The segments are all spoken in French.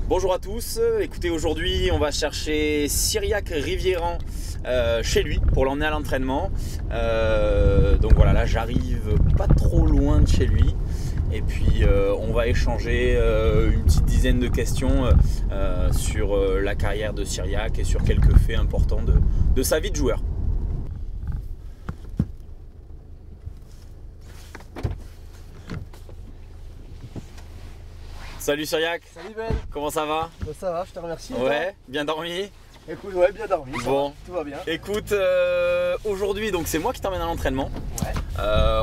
Bonjour à tous, écoutez, aujourd'hui on va chercher Cyriac Rivieran chez lui pour l'emmener à l'entraînement. Donc voilà, là j'arrive pas trop loin de chez lui et puis on va échanger une petite dizaine de questions sur la carrière de Cyriac et sur quelques faits importants de sa vie de joueur. Salut Cyriac. Salut Ben. Comment ça va? Ça va, je te remercie. Ouais, bien dormi? Écoute, ouais, bien dormi. Bon, tout va bien. Écoute, aujourd'hui donc c'est moi qui t'emmène à l'entraînement. Ouais.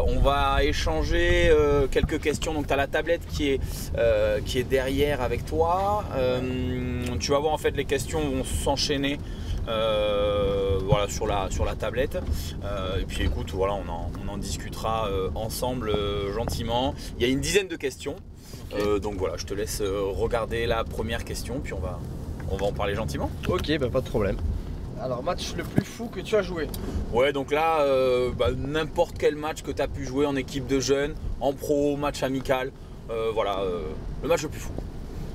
On va échanger quelques questions. Donc tu as la tablette qui est derrière avec toi. Tu vas voir, en fait, les questions vont s'enchaîner voilà, sur la tablette. Et puis écoute, voilà, on en discutera ensemble gentiment. Il y a une dizaine de questions. Okay. Donc voilà, je te laisse regarder la première question, puis on va en parler gentiment. Ok, bah pas de problème. Alors, match le plus fou que tu as joué? Ouais, donc là, n'importe quel match que tu as pu jouer en équipe de jeunes, en pro, match amical, voilà, le match le plus fou.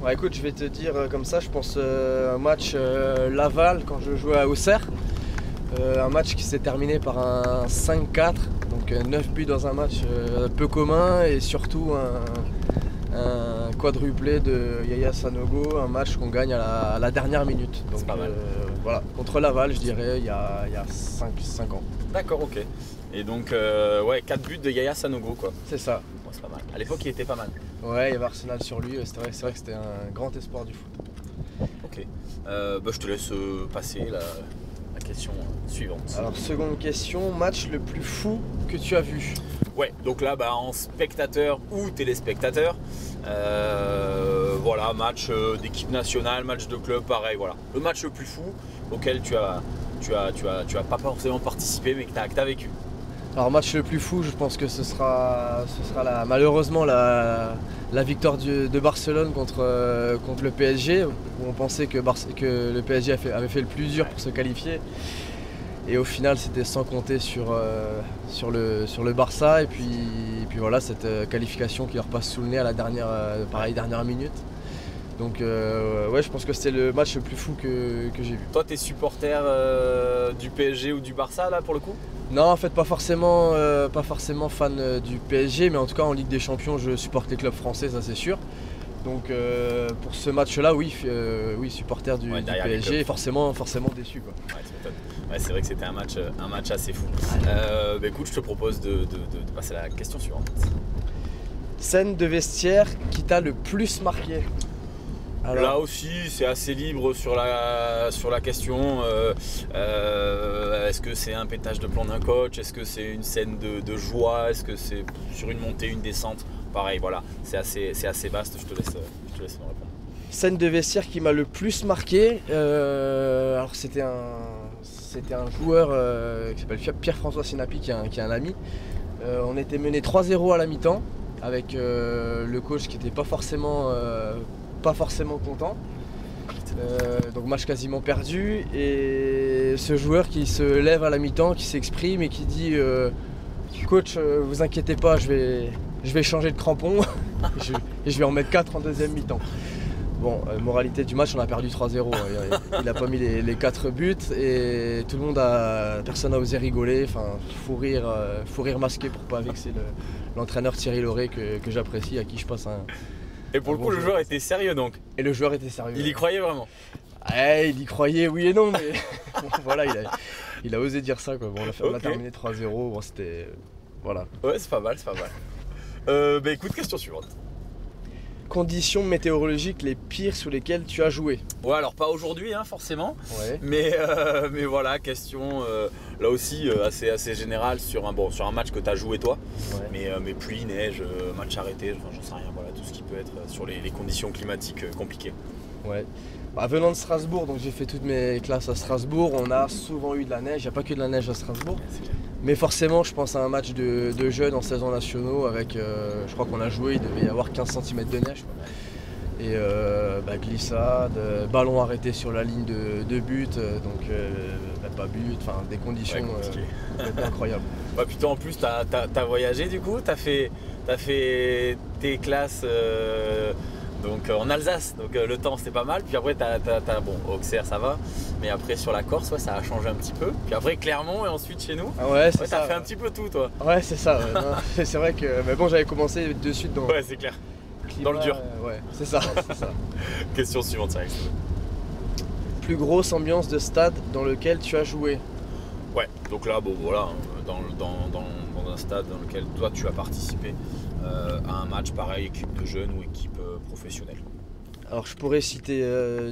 Ouais, écoute, je vais te dire comme ça, je pense un match Laval quand je jouais à Auxerre. Un match qui s'est terminé par un 5-4, donc 9 buts dans un match peu commun et surtout un quadruplé de Yaya Sanogo, un match qu'on gagne à la dernière minute. Donc c'est pas mal. Voilà, contre Laval, je dirais, il y a 5 ans. D'accord, ok. Et donc, ouais, 4 buts de Yaya Sanogo, quoi. C'est ça. Ouais, c'est pas mal. À l'époque, il était pas mal. Ouais, il y avait Arsenal sur lui, c'est vrai que c'était un grand espoir du foot. Ok. Je te laisse passer la question suivante. Alors, seconde question, match le plus fou que tu as vu? Ouais, donc là, en spectateur ou téléspectateur, voilà, match d'équipe nationale, match de club, pareil, voilà. Le match le plus fou auquel tu as pas forcément participé, mais que tu as vécu. Alors, match le plus fou, je pense que ce sera malheureusement la victoire de Barcelone contre le PSG, où on pensait que le PSG avait fait le plus dur pour se qualifier. Et au final, c'était sans compter sur le Barça. Et puis voilà, cette qualification qui leur passe sous le nez à la dernière minute. Donc ouais, je pense que c'était le match le plus fou que j'ai vu. Toi, t'es supporter du PSG ou du Barça là pour le coup? Non, en fait, pas forcément fan du PSG, mais en tout cas en Ligue des Champions, je supporte les clubs français, ça c'est sûr. Donc pour ce match-là, oui, supporter du PSG, et forcément déçu, quoi. Ouais, tu m'étonnes. Ouais, c'est vrai que c'était un match assez fou. Écoute, je te propose de passer à la question suivante. Scène de vestiaire qui t'a le plus marqué? Alors, là aussi, c'est assez libre sur la question. Est-ce que c'est un pétage de plomb d'un coach? Est-ce que c'est une scène de joie? Est-ce que c'est sur une montée, une descente? Pareil, voilà, c'est assez vaste. Je te laisse me répondre. Scène de vestiaire qui m'a le plus marqué. Alors c'était un joueur qui s'appelle Pierre-François Sinapi, qui est un ami. On était mené 3-0 à la mi-temps avec le coach qui n'était pas forcément content. Donc match quasiment perdu, et ce joueur qui se lève à la mi-temps, qui s'exprime et qui dit coach, vous inquiétez pas, je vais changer de crampon et je vais en mettre 4 en deuxième mi-temps. Bon, moralité du match, on a perdu 3-0. Il n'a pas mis les 4 buts et personne n'a osé rigoler. Enfin, faut rire masqué pour pas vexer l'entraîneur Thierry Lauré que j'apprécie, à qui je passe un. Et pour le coup, le joueur était sérieux donc? Et le joueur était sérieux. Il y croyait vraiment? Ouais, il y croyait, oui et non, mais voilà, il a osé dire ça, quoi. Bon, on a terminé 3-0, bon, c'était. Voilà. Ouais, c'est pas mal. Écoute, question suivante. Conditions météorologiques les pires sous lesquelles tu as joué? Ouais, alors pas aujourd'hui forcément, ouais. mais voilà, question là aussi assez générale sur un match que tu as joué toi, ouais. mais pluie, neige, match arrêté, enfin, j'en sais rien, voilà, tout ce qui peut être sur les conditions climatiques compliquées. Ouais. Venant de Strasbourg, donc j'ai fait toutes mes classes à Strasbourg, on a souvent eu de la neige, il n'y a pas que de la neige à Strasbourg. Ouais, mais forcément, je pense à un match de jeunes en 16 ans nationaux avec, je crois qu'on a joué, il devait y avoir 15 cm de neige, quoi. Et glissade, ballon arrêté sur la ligne de but, donc pas but, enfin des conditions compliqué. incroyables. Ouais, puis toi en plus t'as voyagé du coup, t'as fait tes classes donc en Alsace, donc le temps c'était pas mal, puis après bon Auxerre ça va, mais après sur la Corse ouais, ça a changé un petit peu, puis après Clermont et ensuite chez nous. Ah ouais, c'est ouais, ça. T'as fait un petit peu tout toi. Ouais c'est ça, ouais. Non, c'est vrai que mais bon j'avais commencé de suite dans, ouais c'est clair. climat, Dans le dur. Ouais c'est ça, c'est ça. Question suivante, Cyril. Plus grosse ambiance de stade dans lequel tu as joué? Ouais, donc là bon voilà, dans un stade dans lequel toi tu as participé à un match pareil, équipe de jeunes ou équipe professionnelle. Alors je pourrais citer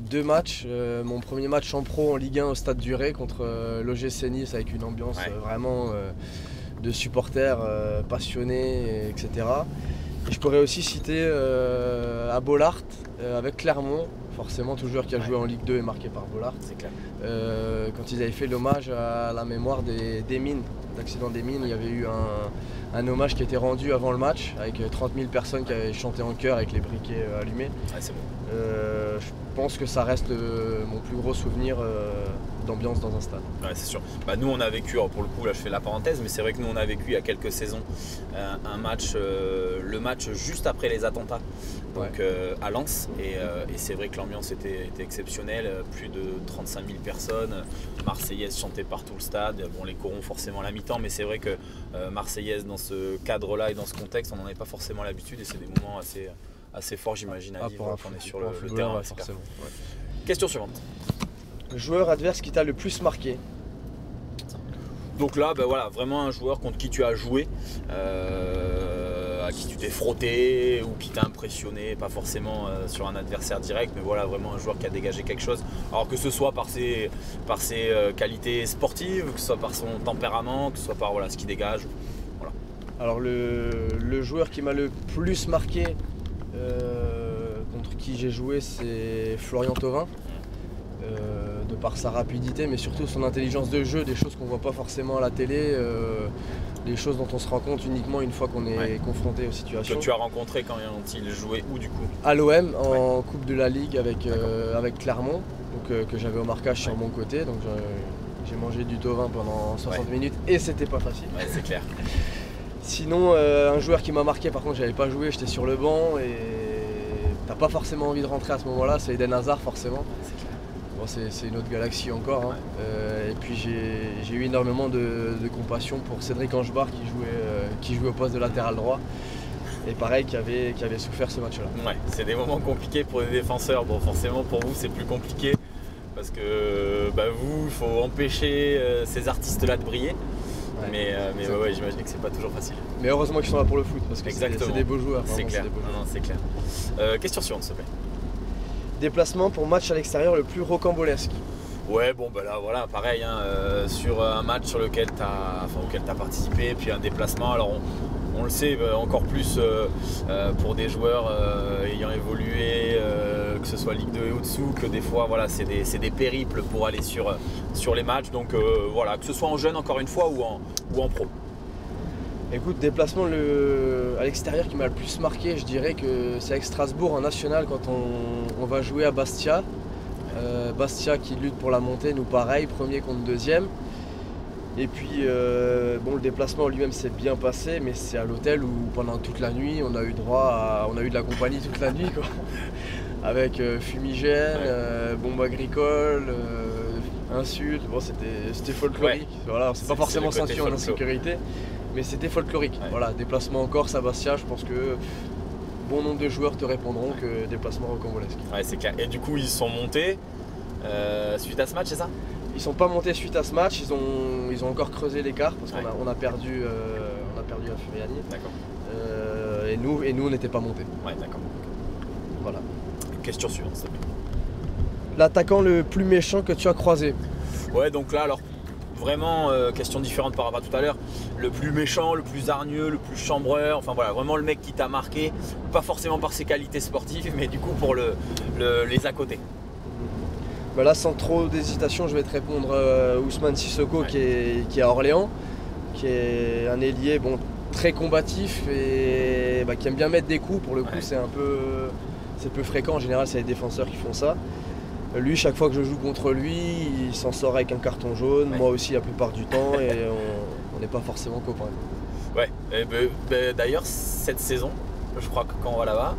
deux matchs. Mon premier match en pro en Ligue 1 au Stade du Ré contre l'OGC Nice avec une ambiance vraiment de supporters passionnés, etc. Et je pourrais aussi citer à Bollaert avec Clermont, forcément tout joueur qui a joué en Ligue 2 est marqué par Bollaert. C'est clair. Quand ils avaient fait l'hommage à la mémoire des mines, d'accident des mines, il y avait eu un hommage qui était rendu avant le match avec 30 000 personnes qui avaient chanté en chœur avec les briquets allumés. Ouais, c'est bon. Je pense que ça reste mon plus gros souvenir d'ambiance dans un stade. Ouais, c'est sûr. Bah, nous on a vécu, alors pour le coup là je fais la parenthèse, mais c'est vrai que nous on a vécu il y a quelques saisons un match, le match juste après les attentats, donc à Lens, et c'est vrai que l'ambiance était exceptionnelle, plus de 35 000 personnes, Marseillaise chantée par tout le stade, bon les corons forcément à la mi-temps, mais c'est vrai que Marseillaise dans ce cadre-là et dans ce contexte on n'en avait pas forcément l'habitude et c'est des moments assez forts j'imagine à vivre quand on est sur le terrain. Ouais, forcément. Ouais. Question suivante. Le joueur adverse qui t'a le plus marqué? Donc là, ben voilà, vraiment un joueur contre qui tu as joué, à qui tu t'es frotté ou qui t'a impressionné, pas forcément sur un adversaire direct, mais voilà, vraiment un joueur qui a dégagé quelque chose. Alors que ce soit par ses qualités sportives, que ce soit par son tempérament, que ce soit par ce qu'il dégage. Voilà. Alors le joueur qui m'a le plus marqué contre qui j'ai joué, c'est Florian Thauvin. De par sa rapidité mais surtout son intelligence de jeu, des choses qu'on voit pas forcément à la télé, des choses dont on se rend compte uniquement une fois qu'on est confronté aux situations. Que tu as rencontré quand il jouait où du coup? À l'OM en Coupe de la Ligue avec Clermont, donc, que j'avais au marquage sur mon côté, donc j'ai mangé du Thauvin pendant 60 minutes et c'était pas facile. Ouais, c'est clair. Sinon un joueur qui m'a marqué, par contre j'avais pas joué, j'étais sur le banc et t'as pas forcément envie de rentrer à ce moment là, c'est Eden Hazard forcément. Bon, c'est une autre galaxie encore. Hein. Et puis j'ai eu énormément de compassion pour Cédric Angebar qui jouait au poste de latéral droit. Et pareil, qui avait souffert ce match-là. Ouais, c'est des moments compliqués pour les défenseurs. Bon, forcément pour vous c'est plus compliqué parce que vous, il faut empêcher ces artistes-là de briller. Ouais, mais ouais, j'imagine que c'est pas toujours facile. Mais heureusement qu'ils sont là pour le foot parce que c'est des beaux joueurs. C'est clair. Non, c'est clair. Question suivante, s'il te plaît. Déplacement pour match à l'extérieur le plus rocambolesque? Ouais, bon là voilà, pareil, hein, sur un match auquel tu as participé, puis un déplacement, alors on le sait encore plus pour des joueurs ayant évolué, que ce soit Ligue 2 et au-dessous, que des fois voilà, c'est des périples pour aller sur les matchs, donc voilà, que ce soit en jeune encore une fois ou en pro. Écoute, déplacement à l'extérieur qui m'a le plus marqué, je dirais que c'est avec Strasbourg en national quand on va jouer à Bastia. Bastia qui lutte pour la montée, nous pareil, premier contre deuxième. Et puis bon, le déplacement lui-même s'est bien passé, mais c'est à l'hôtel où pendant toute la nuit on a eu de la compagnie toute la nuit quoi. Avec fumigène, bombe agricole, insultes, bon c'était folklorique. Voilà, on s'est pas forcément senti en insécurité. Mais c'était folklorique. Voilà, déplacement en Corse à Bastia, je pense que bon nombre de joueurs te répondront que déplacement rocambolesque. Ouais, c'est clair. Et du coup, ils sont montés suite à ce match, c'est ça? Ils sont pas montés suite à ce match, ils ont encore creusé l'écart parce qu'on a perdu à Furiani. D'accord. Et nous on n'était pas montés. Ouais, d'accord. Voilà. Question suivante, s'il te plaît. L'attaquant le plus méchant que tu as croisé? Ouais, donc là, alors vraiment question différente par rapport à tout à l'heure, le plus méchant, le plus hargneux, le plus chambreur, enfin voilà, vraiment le mec qui t'a marqué, pas forcément par ses qualités sportives, mais du coup pour les à côté. Là sans trop d'hésitation, je vais te répondre Ousmane Sissoko qui est à Orléans, qui est un ailier très combatif et qui aime bien mettre des coups, pour le coup c'est peu fréquent, en général c'est les défenseurs qui font ça. Lui, chaque fois que je joue contre lui, il s'en sort avec un carton jaune, moi aussi la plupart du temps, et on n'est pas forcément copains. Ouais, d'ailleurs cette saison, je crois que quand on va là-bas,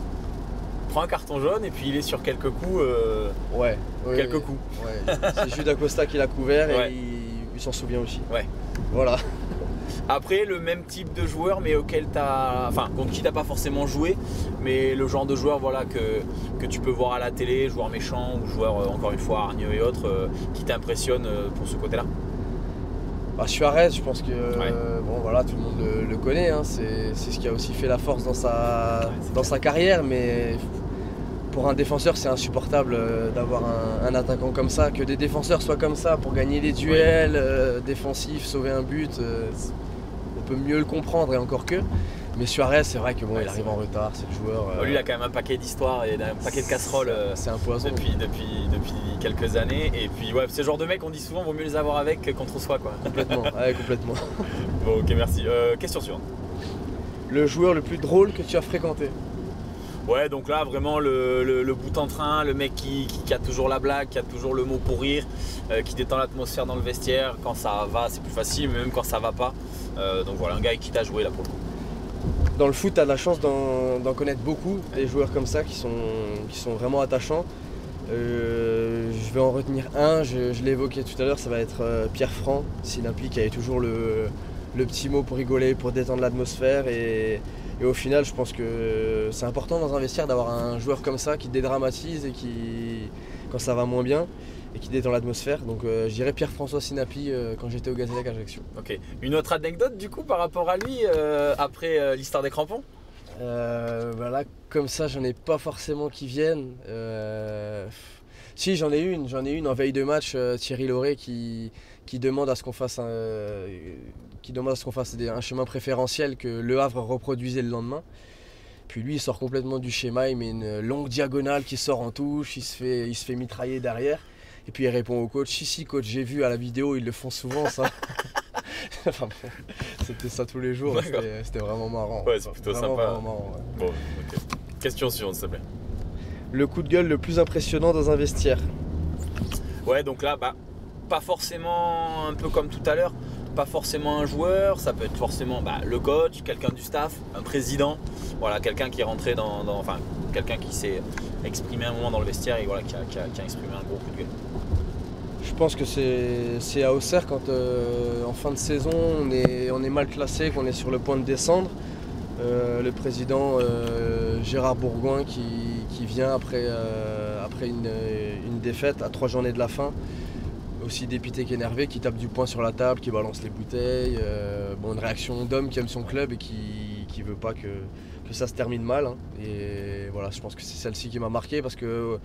il prend un carton jaune et puis il est sur quelques coups. Coups. Ouais. C'est Jude Acosta qui l'a couvert et Ouais. il s'en souvient aussi. Ouais. Voilà. Après, le même type de joueur, mais contre qui t'as pas forcément joué, mais le genre de joueur voilà, que tu peux voir à la télé, joueur méchant ou joueur, encore une fois, hargneux et autres, qui t'impressionne pour ce côté-là. Suarez, je pense que voilà, tout le monde le connaît, hein. C'est ce qui a aussi fait la force dans sa carrière, mais pour un défenseur c'est insupportable d'avoir un attaquant comme ça, que des défenseurs soient comme ça pour gagner des duels défensifs, sauver un but, on peut mieux le comprendre et encore que. Mais Suarez, c'est vrai que il arrive en retard, c'est le joueur. Lui, il a quand même un paquet d'histoires et un paquet de casseroles c'est un poison depuis quelques années. Et puis, ouais, ce genre de mecs, on dit souvent, vaut mieux les avoir avec que contre soi, quoi. Complètement, ouais, complètement. Bon, ok, merci. Question suivante. Le joueur le plus drôle que tu as fréquenté? Ouais, donc là, vraiment, le bout en train, le mec qui a toujours la blague, qui a toujours le mot pour rire, qui détend l'atmosphère dans le vestiaire. Quand ça va, c'est plus facile, mais même quand ça va pas. Donc voilà, un gars avec qui t'as joué là pour le coup. Dans le foot, tu as de la chance d'en connaître beaucoup, des joueurs comme ça qui sont vraiment attachants. Je vais en retenir un, je l'ai évoqué tout à l'heure, ça va être Pierre Franc, Sinapi, qui avait toujours le petit mot pour rigoler, pour détendre l'atmosphère. Et au final, je pense que c'est important dans un vestiaire d'avoir un joueur comme ça qui dédramatise et qui, quand ça va moins bien, et qui détend l'atmosphère. Donc je dirais Pierre-François Sinapi quand j'étais au Gazélec Ajaccio. Ok. Une autre anecdote du coup par rapport à lui après l'histoire des crampons? Là, comme ça, j'en ai pas forcément qui viennent. Si, j'en ai une en veille de match, Thierry Lauré qui demande à ce qu'on fasse un chemin préférentiel que Le Havre reproduisait le lendemain. Puis lui, il sort complètement du schéma, il met une longue diagonale qui sort en touche, il se fait mitrailler derrière. Et puis il répond au coach, si coach, j'ai vu à la vidéo, ils le font souvent ça. Enfin, c'était ça tous les jours, c'était vraiment marrant. Ouais, c'est plutôt sympa. Vraiment marrant, ouais. Bon, ok. Question suivante s'il te plaît. Le coup de gueule le plus impressionnant dans un vestiaire? Ouais, donc là, pas forcément un peu comme tout à l'heure, pas forcément un joueur, ça peut être forcément le coach, quelqu'un du staff, un président, voilà, quelqu'un qui est rentré quelqu'un qui s'est exprimé un moment dans le vestiaire et voilà, qui a exprimé un gros coup de gueule. Je pense que c'est à Auxerre quand en fin de saison on est mal classé, qu'on est sur le point de descendre. Le président Gérard Bourgoin qui vient après une défaite à 3 journées de la fin, aussi dépité qu'énervé, qui tape du poing sur la table, qui balance les bouteilles. Une réaction d'homme qui aime son club et qui veut pas que ça se termine mal, hein. Et voilà, je pense que c'est celle-ci qui m'a marqué parce que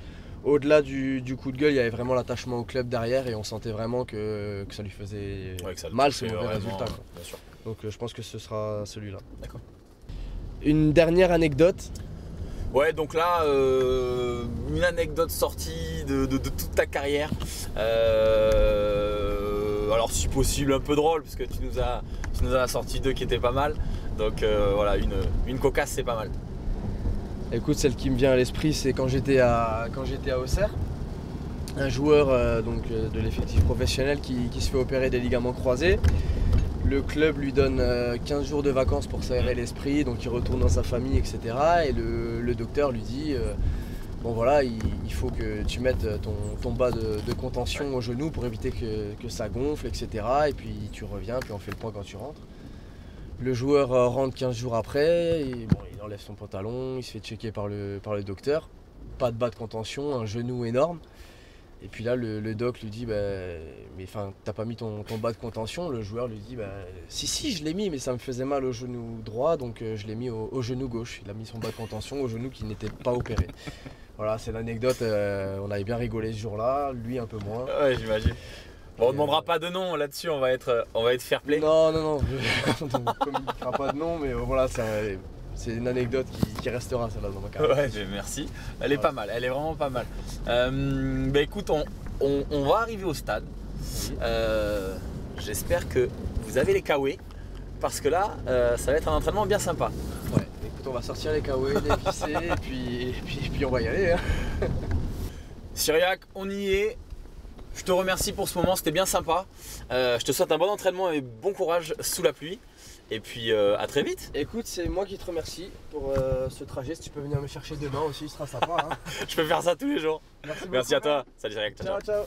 au-delà du coup de gueule, il y avait vraiment l'attachement au club derrière et on sentait vraiment que ça lui faisait mal ce mauvais résultat. Bien sûr. Donc je pense que ce sera celui-là. D'accord. Une dernière anecdote. Ouais, donc là, une anecdote sortie de toute ta carrière. Alors si possible un peu drôle, parce que tu nous as sorti 2 qui étaient pas mal. Donc voilà, une cocasse, c'est pas mal. Écoute, celle qui me vient à l'esprit, c'est quand j'étais à Auxerre. Un joueur de l'effectif professionnel qui se fait opérer des ligaments croisés. Le club lui donne 15 jours de vacances pour s'aérer l'esprit, donc il retourne dans sa famille, etc. Et le docteur lui dit il faut que tu mettes ton bas de contention au genou pour éviter que ça gonfle, etc. Et puis tu reviens, puis on fait le point quand tu rentres. Le joueur rentre 15 jours après, il enlève son pantalon, il se fait checker par le docteur. Pas de bas de contention, un genou énorme. Et puis là, le doc lui dit t'as pas mis ton bas de contention? Le joueur lui dit si, je l'ai mis, mais ça me faisait mal au genou droit, donc je l'ai mis au genou gauche. Il a mis son bas de contention au genou qui n'était pas opéré. Voilà, c'est l'anecdote. On avait bien rigolé ce jour-là, lui un peu moins. Ouais, j'imagine. Bon, on ne demandera pas de nom là-dessus, on va être fair play. Non, on ne communiquera pas de nom, mais voilà, c'est une anecdote qui restera celle-là dans ma carrière. Ouais, merci. Elle est pas mal, elle est vraiment pas mal. Écoute, on va arriver au stade. Oui. J'espère que vous avez les kawaii, parce que là, ça va être un entraînement bien sympa. Ouais, écoute, on va sortir les kawaii, les visser, et puis on va y aller. Hein. Cyriac, on y est. Je te remercie pour ce moment, c'était bien sympa. Je te souhaite un bon entraînement et bon courage sous la pluie. Et puis à très vite. Écoute, c'est moi qui te remercie pour ce trajet. Si tu peux venir me chercher demain aussi, ce sera sympa. Hein. Je peux faire ça tous les jours. Merci Merci beaucoup, à toi. Salut Cyriac. Ciao, ciao.